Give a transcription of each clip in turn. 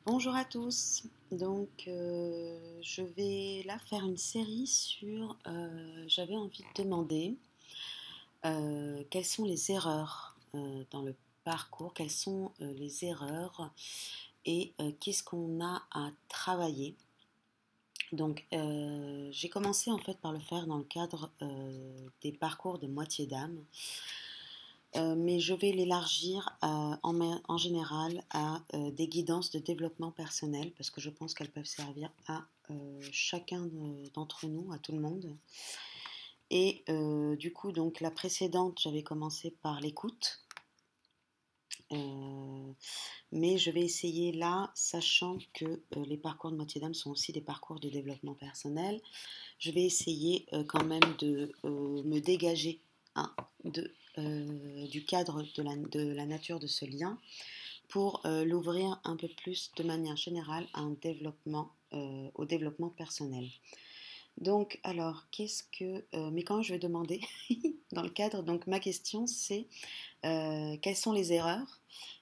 Bonjour à tous. Je vais là faire une série sur. J'avais envie de demander quelles sont les erreurs dans le parcours, quelles sont les erreurs et qu'est-ce qu'on a à travailler. J'ai commencé en fait par le faire dans le cadre des parcours de moitié d'âme. Mais je vais l'élargir en général à des guidances de développement personnel parce que je pense qu'elles peuvent servir à chacun d'entre nous, à tout le monde. Et du coup, donc la précédente, j'avais commencé par l'écoute. Mais je vais essayer là, sachant que les parcours de moitié d'âme sont aussi des parcours de développement personnel, je vais essayer quand même de me dégager du cadre de la nature de ce lien pour l'ouvrir un peu plus de manière générale à au développement personnel. Donc, alors, mais quand je vais demander dans le cadre, donc ma question c'est quelles sont les erreurs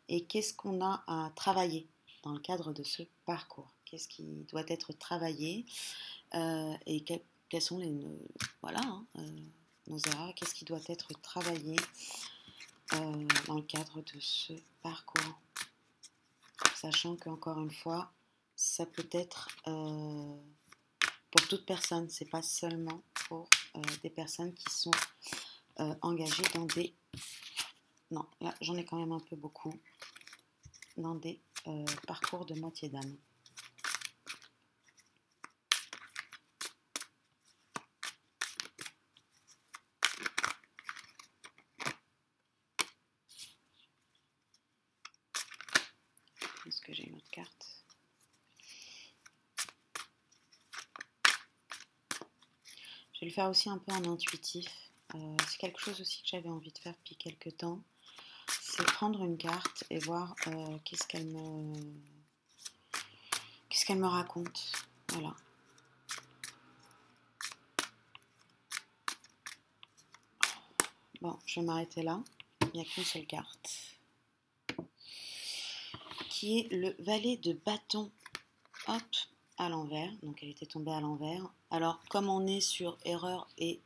et qu'est-ce qu'on a à travailler dans le cadre de ce parcours? Qu'est-ce qui doit être travaillé et quelles sont voilà, nos erreurs? Qu'est-ce qui doit être travaillé dans le cadre de ce parcours? Sachant qu'encore une fois, ça peut être pour toute personne, c'est pas seulement pour des personnes qui sont engagées dans des... Non, là j'en ai quand même un peu beaucoup dans des parcours de moitié d'âme. Est-ce que j'ai une autre carte? Je vais le faire aussi un peu en intuitif. C'est quelque chose aussi que j'avais envie de faire depuis quelques temps. C'est prendre une carte et voir qu'est-ce qu'elle me raconte. Voilà. Bon, je vais m'arrêter là. Il n'y a qu'une seule carte. Qui est le valet de bâton. Hop, à l'envers. Donc elle était tombée à l'envers. Alors comme on est sur erreur et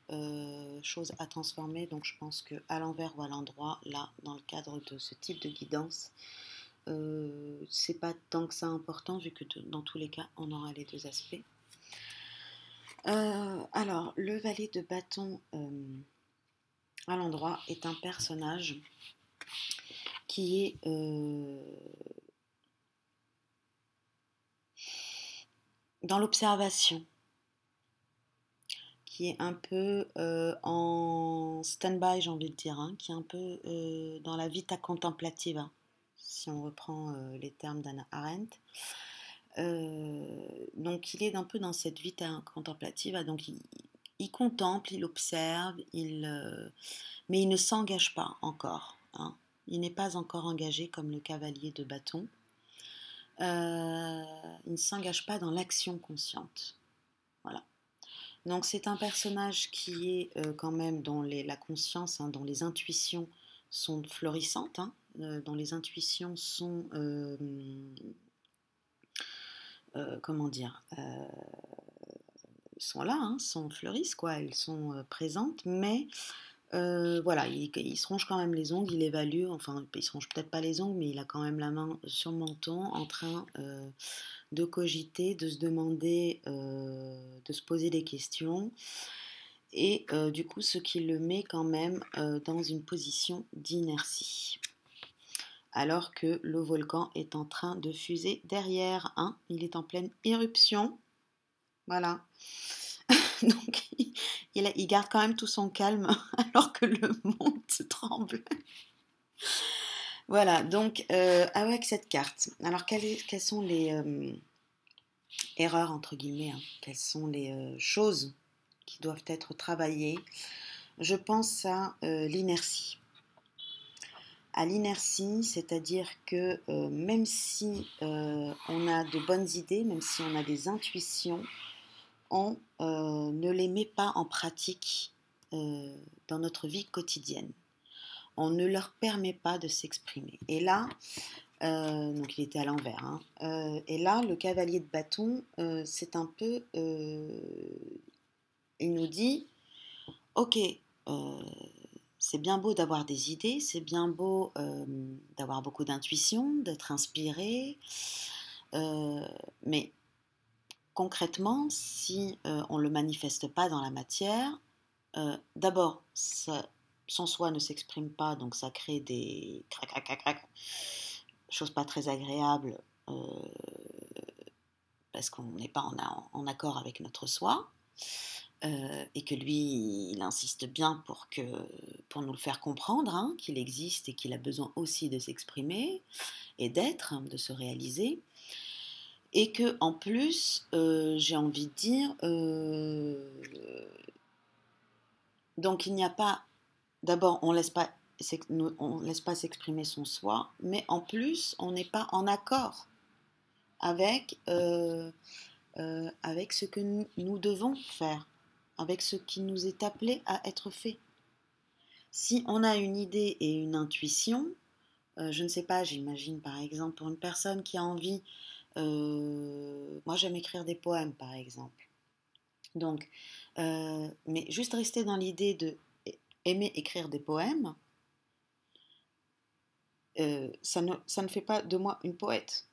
choses à transformer, donc je pense que à l'envers ou à l'endroit, là, dans le cadre de ce type de guidance, c'est pas tant que ça important vu que dans tous les cas, on aura les deux aspects. Alors, le valet de bâton à l'endroit est un personnage qui est dans l'observation, qui est un peu en stand-by, j'ai envie de dire, hein, qui est un peu dans la vita contemplative, hein, si on reprend les termes d'Hannah Arendt. Donc il est un peu dans cette vita contemplative, hein, donc il contemple, il observe, mais il ne s'engage pas encore, hein. Il n'est pas encore engagé comme le cavalier de bâton. Il ne s'engage pas dans l'action consciente. Voilà. Donc c'est un personnage qui est quand même dont la conscience, hein, dont les intuitions sont florissantes, hein, dont les intuitions sont comment dire, sont là, hein, fleurissent quoi, elles sont présentes, mais voilà, il se ronge quand même les ongles, il évalue, enfin il se ronge peut-être pas les ongles, mais il a quand même la main sur le menton en train de cogiter, de se demander, de se poser des questions. Et du coup, ce qui le met quand même dans une position d'inertie. Alors que le volcan est en train de fuser derrière, hein, il est en pleine éruption. Voilà. Donc il garde quand même tout son calme alors que le monde tremble. Voilà, donc avec cette carte, alors quelles sont les erreurs entre guillemets, hein, quelles sont les choses qui doivent être travaillées? Je pense à l'inertie. À l'inertie, c'est-à-dire que même si on a de bonnes idées, même si on a des intuitions, on ne les met pas en pratique dans notre vie quotidienne. On ne leur permet pas de s'exprimer. Et là, Donc il était à l'envers, hein. Et là, le cavalier de bâton, c'est un peu... il nous dit, ok, c'est bien beau d'avoir des idées, c'est bien beau d'avoir beaucoup d'intuition, d'être inspiré, mais concrètement, si on ne le manifeste pas dans la matière, d'abord, son soi ne s'exprime pas, donc ça crée des crac, crac, crac, crac, choses pas très agréables, parce qu'on n'est pas en accord avec notre soi, et que lui, il insiste bien pour nous le faire comprendre, hein, qu'il existe et qu'il a besoin aussi de s'exprimer et d'être, de se réaliser. Et que en plus, j'ai envie de dire, donc il n'y a pas, d'abord on laisse pas s'exprimer son soi, mais en plus on n'est pas en accord avec, avec ce que nous devons faire, avec ce qui nous est appelé à être fait. Si on a une idée et une intuition, je ne sais pas, j'imagine par exemple pour une personne qui a envie, moi j'aime écrire des poèmes par exemple, donc, mais juste rester dans l'idée de aimer écrire des poèmes, ça ne fait pas de moi une poète.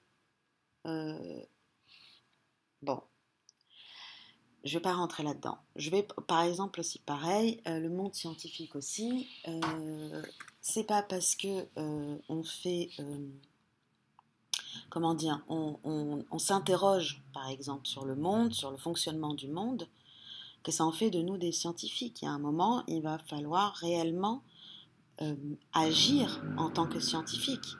Bon, je ne vais pas rentrer là-dedans. Je vais, par exemple, aussi pareil, le monde scientifique aussi, c'est pas parce que on fait, comment dire, on s'interroge, par exemple, sur le monde, sur le fonctionnement du monde, que ça en fait de nous des scientifiques. Il y a un moment, il va falloir réellement agir en tant que scientifique,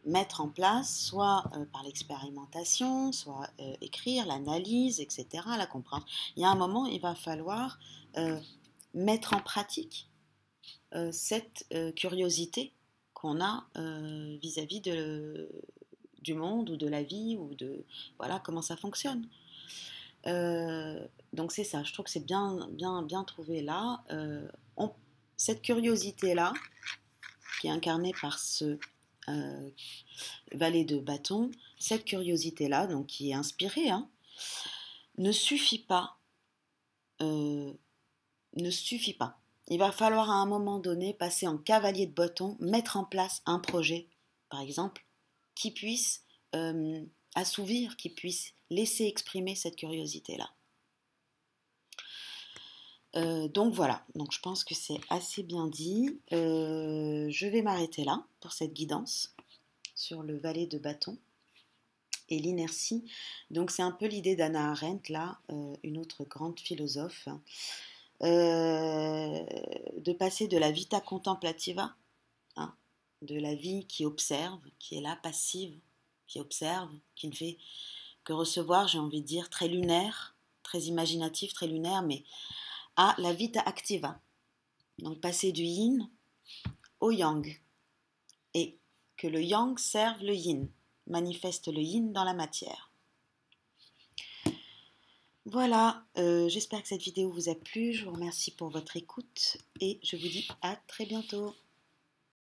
mettre en place, soit par l'expérimentation, soit écrire, l'analyse, etc., la compréhension. Il y a un moment, il va falloir mettre en pratique cette curiosité qu'on a vis-à-vis du monde ou de la vie ou de voilà comment ça fonctionne. Donc c'est ça, je trouve que c'est bien trouvé là. Cette curiosité-là, qui est incarnée par ce valet de bâton, cette curiosité-là, donc qui est inspirée, hein, ne suffit pas. Ne suffit pas. Il va falloir à un moment donné passer en cavalier de bâton, mettre en place un projet, par exemple, qui puisse assouvir, qui puisse laisser exprimer cette curiosité-là. Donc voilà, donc je pense que c'est assez bien dit. Je vais m'arrêter là pour cette guidance sur le valet de bâton et l'inertie. Donc c'est un peu l'idée d'Hannah Arendt, là, une autre grande philosophe, de passer de la vita contemplativa, hein, de la vie qui observe, qui est là, passive, qui observe, qui ne fait que recevoir, j'ai envie de dire, très lunaire, très imaginatif, très lunaire, mais à la vita activa. Donc passer du yin au yang. Et que le yang serve le yin, manifeste le yin dans la matière. Voilà, j'espère que cette vidéo vous a plu. Je vous remercie pour votre écoute et je vous dis à très bientôt.